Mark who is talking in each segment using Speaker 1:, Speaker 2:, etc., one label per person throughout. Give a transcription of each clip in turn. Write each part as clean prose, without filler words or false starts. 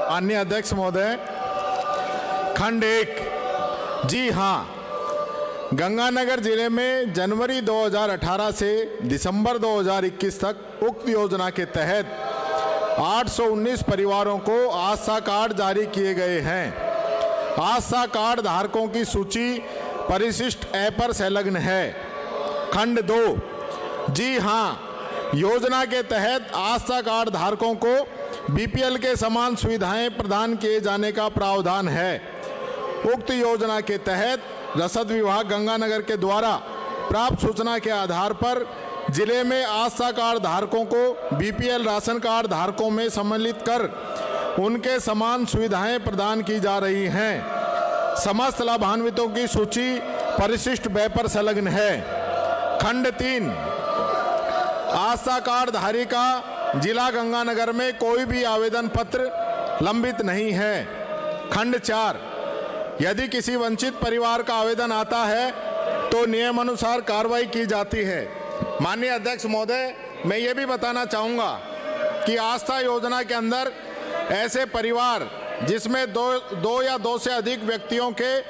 Speaker 1: माननीय अध्यक्ष महोदय, खंड 1। जी हाँ, गंगानगर जिले में जनवरी 2018 से दिसंबर 2021 तक उक्त योजना के तहत 819 परिवारों को आस्था कार्ड जारी किए गए हैं। आस्था कार्ड धारकों की सूची परिशिष्ट ए पर संलग्न है। खंड 2। जी हाँ, योजना के तहत आस्था कार्ड धारकों को बीपीएल के समान सुविधाएं प्रदान किए जाने का प्रावधान है। उक्त योजना के तहत रसद विभाग गंगानगर के द्वारा प्राप्त सूचना के आधार पर जिले में आस्था कार्ड धारकों को बीपीएल राशन कार्ड धारकों में सम्मिलित कर उनके समान सुविधाएं प्रदान की जा रही हैं। समस्त लाभान्वितों की सूची परिशिष्ट ब पर संलग्न है। खंड 3। आस्था कार्ड धारी का जिला गंगानगर में कोई भी आवेदन पत्र लंबित नहीं है। खंड 4। यदि किसी वंचित परिवार का आवेदन आता है तो नियमानुसार कार्रवाई की जाती है। माननीय अध्यक्ष महोदय, मैं ये भी बताना चाहूँगा कि आस्था योजना के अंदर ऐसे परिवार जिसमें दो या दो से अधिक व्यक्तियों के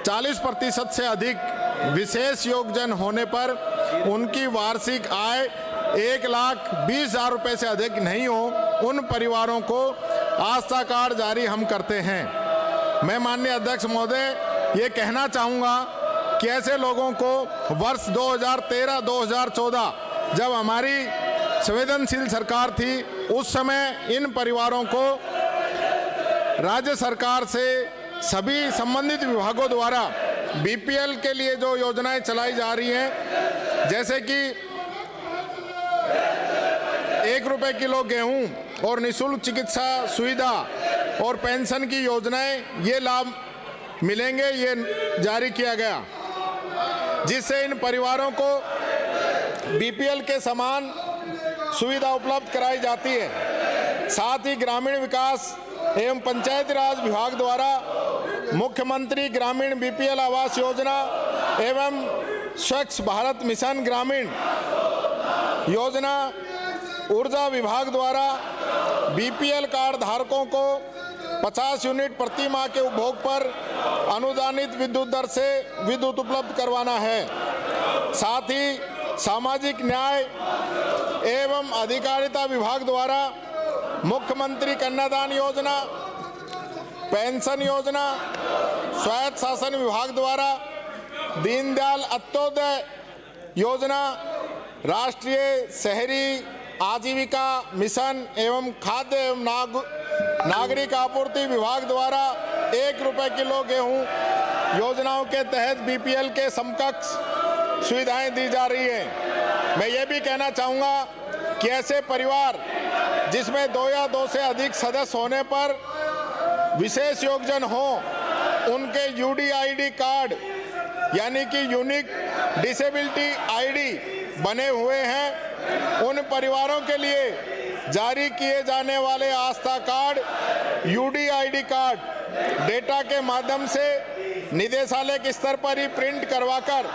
Speaker 1: 40% से अधिक विशेष योगदान होने पर उनकी वार्षिक आय 1,20,000 रुपये से अधिक नहीं हो, उन परिवारों को आस्था कार्ड जारी हम करते हैं। मैं माननीय अध्यक्ष महोदय ये कहना चाहूँगा कि ऐसे लोगों को वर्ष 2013-2014 जब हमारी संवेदनशील सरकार थी, उस समय इन परिवारों को राज्य सरकार से सभी संबंधित विभागों द्वारा बीपीएल के लिए जो योजनाएं चलाई जा रही हैं, जैसे कि 1 रुपये किलो गेहूं और निःशुल्क चिकित्सा सुविधा और पेंशन की योजनाएं, ये लाभ मिलेंगे, ये जारी किया गया, जिससे इन परिवारों को बीपीएल के समान सुविधा उपलब्ध कराई जाती है। साथ ही ग्रामीण विकास एवं पंचायती राज विभाग द्वारा मुख्यमंत्री ग्रामीण बीपीएल आवास योजना एवं स्वच्छ भारत मिशन ग्रामीण योजना, ऊर्जा विभाग द्वारा बीपीएल कार्ड धारकों को 50 यूनिट प्रति माह के उपभोग पर अनुदानित विद्युत दर से विद्युत उपलब्ध करवाना है। साथ ही सामाजिक न्याय एवं अधिकारिता विभाग द्वारा मुख्यमंत्री कन्यादान योजना, पेंशन योजना, स्वायत्त शासन विभाग द्वारा दीनदयाल अंत्योदय योजना, राष्ट्रीय शहरी आजीविका मिशन एवं खाद्य एवं नागरिक आपूर्ति विभाग द्वारा 1 रुपये किलो गेहूं योजनाओं के तहत बीपीएल के समकक्ष सुविधाएं दी जा रही हैं। मैं ये भी कहना चाहूँगा कि ऐसे परिवार जिसमें 2 या 2 से अधिक सदस्य होने पर विशेष योगदान हो, उनके यूडीआईडी कार्ड यानी कि यूनिक डिसेबिलिटी आईडी बने हुए हैं, उन परिवारों के लिए जारी किए जाने वाले आस्था कार्ड यूडीआईडी कार्ड डेटा के माध्यम से निदेशालय के स्तर पर ही प्रिंट करवाकर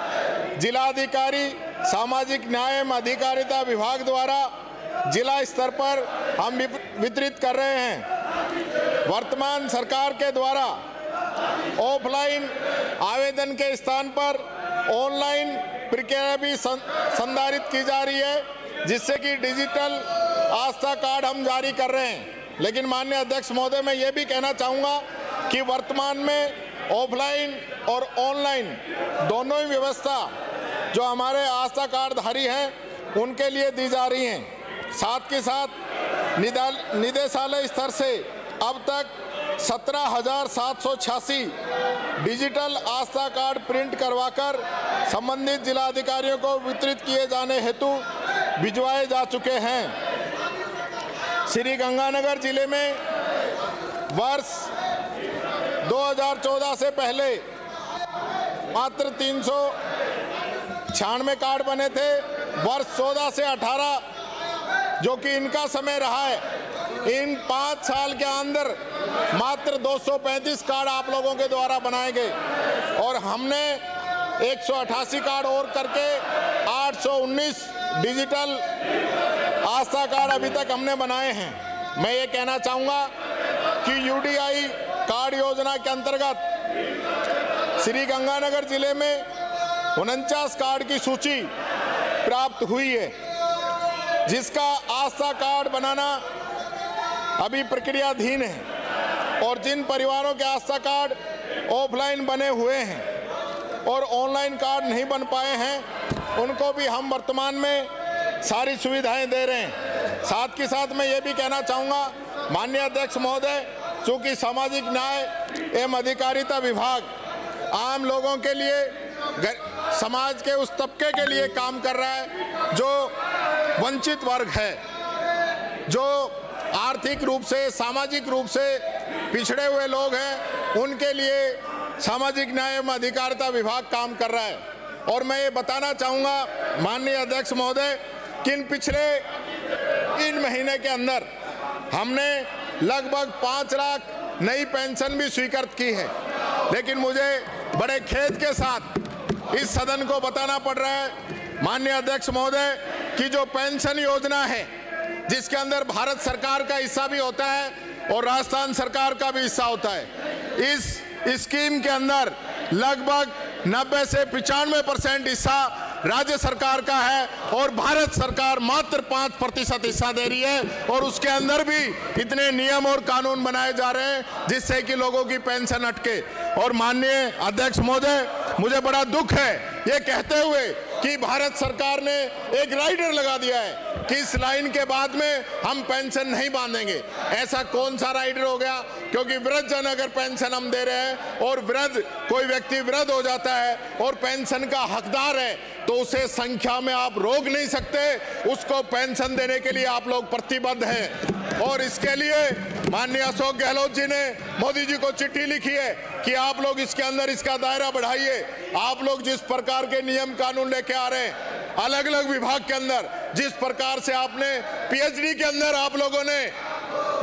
Speaker 1: जिलाधिकारी सामाजिक न्याय एवं अधिकारिता विभाग द्वारा जिला स्तर पर हम वितरित कर रहे हैं। वर्तमान सरकार के द्वारा ऑफलाइन आवेदन के स्थान पर ऑनलाइन प्रक्रिया भी संधारित की जा रही है, जिससे कि डिजिटल आस्था कार्ड हम जारी कर रहे हैं। लेकिन माननीय अध्यक्ष महोदय, मैं ये भी कहना चाहूँगा कि वर्तमान में ऑफलाइन और ऑनलाइन दोनों ही व्यवस्था जो हमारे आस्था कार्ड धारी हैं उनके लिए दी जा रही हैं। साथ के साथ निदेशालय स्तर से अब तक 17,786 डिजिटल आस्था कार्ड प्रिंट करवाकर संबंधित जिलाधिकारियों को वितरित किए जाने हेतु भिजवाए जा चुके हैं। श्री गंगानगर जिले में वर्ष 2014 से पहले मात्र 396 कार्ड बने थे। वर्ष 14 से 18 जो कि इनका समय रहा है, इन 5 साल के अंदर मात्र 235 कार्ड आप लोगों के द्वारा बनाए गए और हमने 188 कार्ड और करके 819 डिजिटल आस्था कार्ड अभी तक हमने बनाए हैं। मैं ये कहना चाहूँगा कि यूडीआई कार्ड योजना के अंतर्गत श्री गंगानगर जिले में 49 कार्ड की सूची प्राप्त हुई है, जिसका आस्था कार्ड बनाना अभी प्रक्रियाधीन है। और जिन परिवारों के आस्था कार्ड ऑफलाइन बने हुए हैं और ऑनलाइन कार्ड नहीं बन पाए हैं, उनको भी हम वर्तमान में सारी सुविधाएं दे रहे हैं। साथ के साथ मैं ये भी कहना चाहूँगा, माननीय अध्यक्ष महोदय, चूँकि सामाजिक न्याय एवं अधिकारिता विभाग आम लोगों के लिए, समाज के उस तबके के लिए काम कर रहा है जो वंचित वर्ग है, जो आर्थिक रूप से, सामाजिक रूप से पिछड़े हुए लोग हैं, उनके लिए सामाजिक न्याय एवं अधिकारिता विभाग काम कर रहा है। और मैं ये बताना चाहूँगा माननीय अध्यक्ष महोदय कि इन पिछले 3 महीने के अंदर हमने लगभग 5 लाख नई पेंशन भी स्वीकृत की है। लेकिन मुझे बड़े खेद के साथ इस सदन को बताना पड़ रहा है माननीय अध्यक्ष महोदय कि जो पेंशन योजना है, जिसके अंदर भारत सरकार का हिस्सा भी होता है और राजस्थान सरकार का भी हिस्सा होता है, इस स्कीम के अंदर लगभग 90 से 95% हिस्सा राज्य सरकार का है और भारत सरकार मात्र 5% हिस्सा दे रही है। और उसके अंदर भी इतने नियम और कानून बनाए जा रहे हैं जिससे कि लोगों की पेंशन अटके। और माननीय अध्यक्ष महोदय, मुझे बड़ा दुख है ये कहते हुए कि भारत सरकार ने एक राइडर लगा दिया है कि इस लाइन के बाद में हम पेंशन नहीं बांधेंगे। ऐसा कौन सा राइडर हो गया? क्योंकि वृद्धजन अगर पेंशन हम दे रहे हैं और वृद्ध कोई व्यक्ति वृद्ध हो जाता है और पेंशन का हकदार है, तो उसे संख्या में आप रोक नहीं सकते, उसको पेंशन देने के लिए आप लोग प्रतिबद्ध हैं। और इसके लिए माननीय अशोक गहलोत जी ने मोदी जी को चिट्ठी लिखी है कि आप लोग इसके अंदर इसका दायरा बढ़ाइए। आप लोग जिस प्रकार के नियम कानून लेके आ रहे हैं अलग अलग विभाग के अंदर, जिस प्रकार से आपने पीएचडी के अंदर आप लोगों ने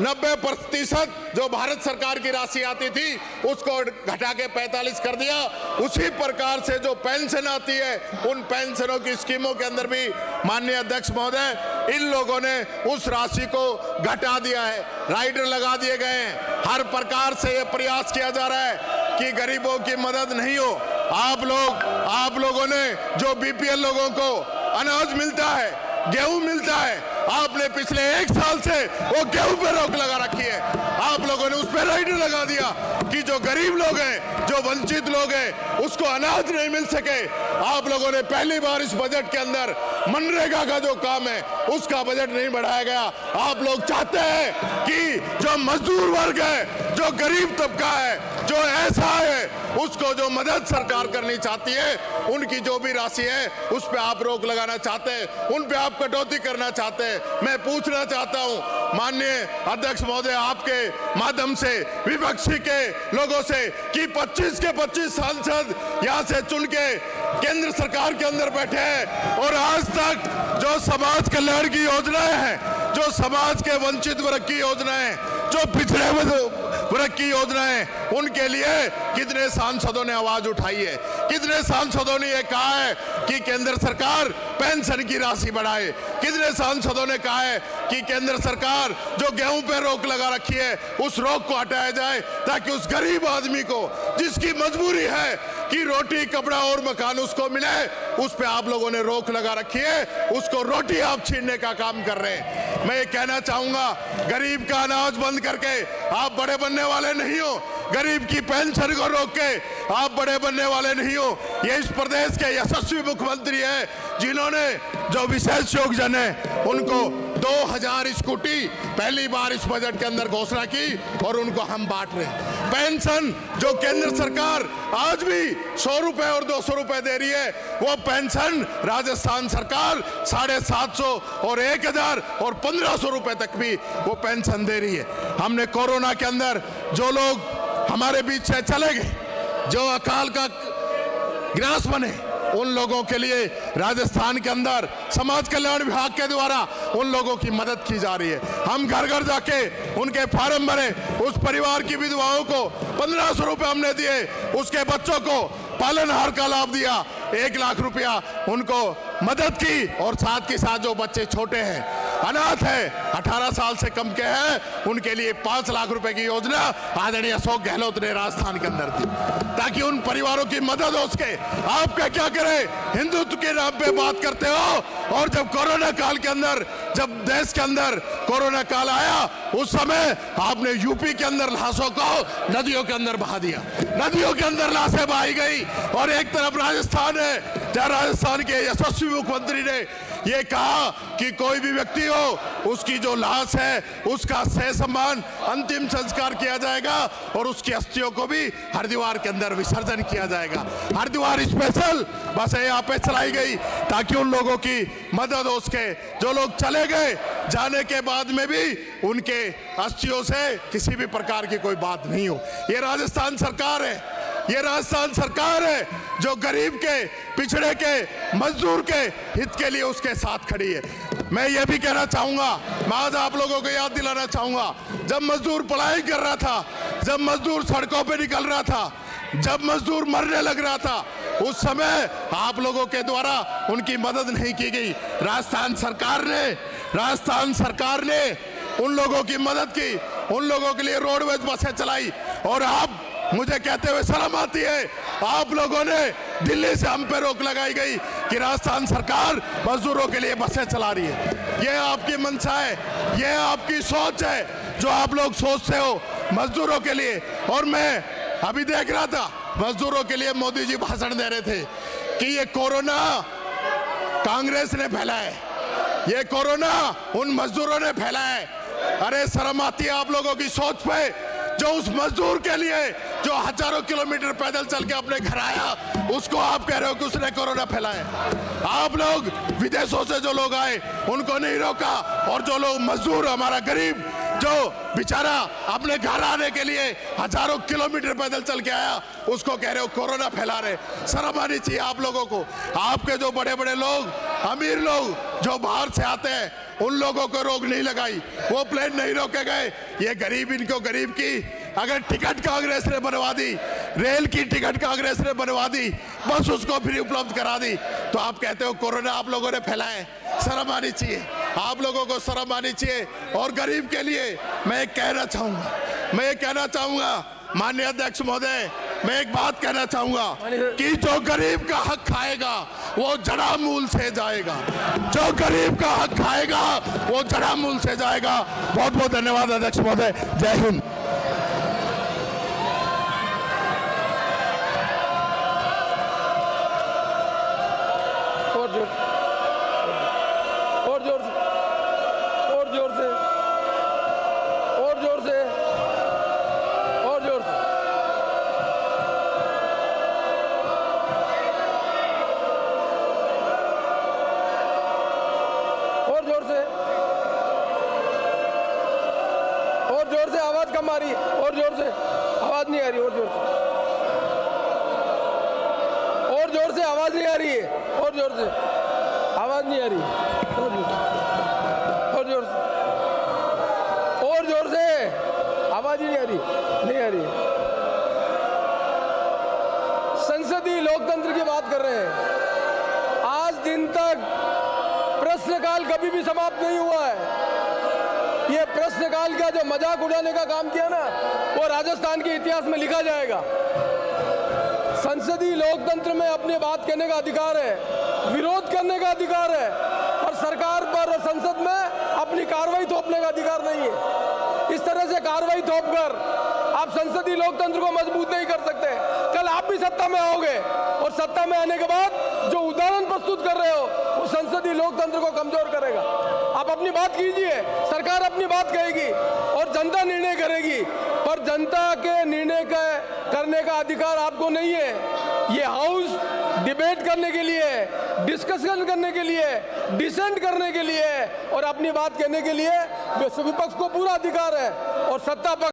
Speaker 1: 90% जो भारत सरकार की राशि आती थी उसको घटा के 45 कर दिया, उसी प्रकार से जो पेंशन आती है उन पेंशनों की स्कीमों के अंदर भी माननीय अध्यक्ष महोदय इन लोगों ने उस राशि को घटा दिया है, राइडर लगा दिए गए हैं। हर प्रकार से ये प्रयास किया जा रहा है कि गरीबों की मदद नहीं हो। आप लोगों ने जो बीपीएल लोगों को अनाज मिलता है, गेहूं मिलता है, आपने पिछले 1 साल से वो गेहूं पे रोक लगा रखी है। आप लोगों ने उस पर राइडर लगा दिया कि जो गरीब लोग हैं, जो वंचित लोग हैं, उसको अनाज नहीं मिल सके। आप लोगों ने पहली बार इस बजट के अंदर मनरेगा का जो काम है उसका बजट नहीं बढ़ाया गया। आप लोग चाहते हैं कि जो मजदूर वर्ग है, जो गरीब तबका है, जो ऐसा है, उसको जो मदद सरकार करनी चाहती है, उनकी जो भी राशि है उस पे आप रोक लगाना चाहते हैं, उन पे आप कटौती करना चाहते हैं। मैं पूछना चाहता हूं माननीय अध्यक्ष महोदय आपके माध्यम से विपक्षी के लोगों से कि 25 के 25 सांसद यहां से चुन के केंद्र सरकार के अंदर बैठे हैं और आज तक जो समाज कल्याण की योजनाएं हैं, जो समाज के वंचित वर्ग की योजनाएं, जो पिछड़े वर्ग की योजनाएं, उनके लिए कितने सांसदों ने आवाज उठाई है, कितने सांसदों ने यह कहा है कि केंद्र सरकार पेंशन की राशि बढ़ाए, कितने सांसदों ने कहा है कि केंद्र सरकार जो गेहूं पे रोक लगा रखी है उस रोक को हटाया जाए ताकि उस गरीब आदमी को जिसकी मजबूरी है कि रोटी, कपड़ा और मकान उसको मिले, उस पे आप लोगों ने रोक लगा रखी है, उसको रोटी आप छीनने का काम कर रहे हैं। मैं ये कहना चाहूंगा, गरीब का अनाज बंद करके आप बड़े बनने वाले नहीं हो, गरीब की पेंशन को रोक के आप बड़े बनने वाले नहीं हो। ये इस प्रदेश के यशस्वी मुख्यमंत्री है जिन्होंने जो विशेष योगजन है उनको 2000 स्कूटी पहली बार इस बजट के अंदर घोषणा की और उनको हम बांट रहे हैं। पेंशन जो केंद्र सरकार आज भी 100 रुपए और 200 रुपए दे रही है, वो पेंशन राजस्थान सरकार 750 और 1000 और 1500 रुपए तक भी वो पेंशन दे रही है। हमने कोरोना के अंदर जो लोग हमारे बीच से चले गए, जो अकाल का ग्रास बने, उन लोगों के लिए राजस्थान के अंदर समाज कल्याण विभाग के द्वारा उन लोगों की मदद की जा रही है। हम घर घर जाके उनके फार्म भरे, उस परिवार की विधवाओं को 1500 रुपए हमने दिए, उसके बच्चों को पालनहार का लाभ दिया, 1 लाख रुपया उनको मदद की और साथ के साथ जो बच्चे छोटे हैं अनाथ है, 18 साल से कम के हैं, उनके लिए 5 लाख रुपए की योजना आदरणीय अशोक गहलोत ने राजस्थान के अंदर दी, ताकि उन परिवारों की मदद हो सके। आप क्या करें, हिंदुत्व के नाम पे बात करते हो, और जब कोरोना काल के अंदर, जब देश के अंदर कोरोना काल आया, उस समय आपने यूपी के अंदर लाशों को नदियों के अंदर बहा दिया, नदियों के अंदर लाशें बहाई गई। और एक तरफ राजस्थान है, जहां राजस्थान के यशस्वी मुख्यमंत्री ने ये कहा कि कोई भी व्यक्ति हो, उसकी जो लाश है उसका सह सम्मान अंतिम संस्कार किया जाएगा और उसकी अस्थियों को भी हरिद्वार के अंदर विसर्जन किया जाएगा। हरिद्वार स्पेशल बसें यहाँ पे चलाई गई ताकि उन लोगों की मदद हो सके, जो लोग चले गए, जाने के बाद में भी उनके अस्थियों से किसी भी प्रकार की कोई बात नहीं हो। ये राजस्थान सरकार है, ये राजस्थान सरकार है जो गरीब के, पिछड़े के, मजदूर के हित के लिए उसके साथ खड़ी है। मैं ये भी कहना चाहूंगा, मैं आज आप लोगों को याद दिलाना चाहूंगा, जब मजदूर पढ़ाई कर रहा था, जब मजदूर सड़कों पे निकल रहा था, जब मजदूर मरने लग रहा था, उस समय आप लोगों के द्वारा उनकी मदद नहीं की गई। राजस्थान सरकार ने उन लोगों की मदद की, उन लोगों के लिए रोडवेज बसें चलाई। और आप मुझे कहते हुए शर्म आती है, आप लोगों ने दिल्ली से हम पे रोक लगाई गई कि राजस्थान सरकार मजदूरों के लिए बसें चला रही है। ये आपकी मंशा है, ये आपकी सोच है, जो आप लोग सोचते हो मजदूरों के लिए। और मैं अभी देख रहा था, मजदूरों के लिए मोदी जी भाषण दे रहे थे कि ये कोरोना कांग्रेस ने फैला है, ये कोरोना उन मजदूरों ने फैला है। अरे शर्म आती है आप लोगों की सोच पे, जो उस मजदूर के लिए जो हजारों किलोमीटर पैदल चल के अपने घर आया, उसको आप कह रहे हो कि उसने कोरोना फैलाया। आप लोग विदेशों से जो लोग आए उनको नहीं रोका, और जो लोग मजदूर, हमारा गरीब जो बेचारा अपने घर आने के लिए हजारों किलोमीटर पैदल चल के आया, उसको कह रहे हो कोरोना फैला रहे। शर्म आनी चाहिए आप लोगों को। आपके जो बड़े बड़े लोग, अमीर लोग जो बाहर से आते हैं, उन लोगों को रोक नहीं लगाई, वो प्लेन नहीं रोके गए। ये गरीब, इनको गरीब की अगर टिकट कांग्रेस ने बनवा दी, रेल की टिकट कांग्रेस ने बनवा दी, बस उसको फ्री उपलब्ध करा दी, तो आप कहते हो कोरोना आप लोगों ने फैलाया। शर्म आनी चाहिए आप लोगों को, शर्म आनी चाहिए। और गरीब के लिए मैं एक कहना चाहूंगा, माननीय अध्यक्ष महोदय, मैं एक बात कहना चाहूंगा कि जो गरीब का हक खाएगा वो जड़ा मूल से जाएगा, जो गरीब का हक खाएगा वो जड़ा मूल से जाएगा। बहुत बहुत धन्यवाद अध्यक्ष महोदय, जय हिंद।
Speaker 2: आवाज कम आ रही है, और जोर से, आवाज नहीं आ रही, और जोर से, और जोर से, आवाज नहीं आ रही है, और जोर से, आवाज नहीं आ रही, और जोर से, और जोर से, आवाज ही नहीं आ रही, नहीं आ रही। संसदीय लोकतंत्र की बात कर रहे हैं। आज दिन तक प्रश्नकाल कभी भी समाप्त नहीं हुआ है। ये प्रश्नकाल का जो मजाक उड़ाने का काम किया ना, वो राजस्थान के इतिहास में लिखा जाएगा। संसदीय लोकतंत्र में अपनी बात कहने का अधिकार है, विरोध करने का अधिकार है, और सरकार पर और संसद में अपनी कार्रवाई थोपने का अधिकार नहीं है। इस तरह से कार्रवाई थोपकर आप संसदीय लोकतंत्र को मजबूत नहीं कर सकते। कल आप भी सत्ता में आओगे, और सत्ता में आने के बाद जो उदाहरण प्रस्तुत कर रहे हो वो संसदीय लोकतंत्र को कमजोर करेगा। आप अपनी बात कीजिए, सरकार अपनी बात कहेगी और जनता निर्णय करेगी, पर जनता के निर्णय करने का अधिकार आपको नहीं है। ये हाउस डिबेट करने के लिए, डिस्कशन करने के लिए, डिसेंट करने के लिए और अपनी बात कहने के लिए विपक्ष को पूरा अधिकार है, और सत्ता पक्ष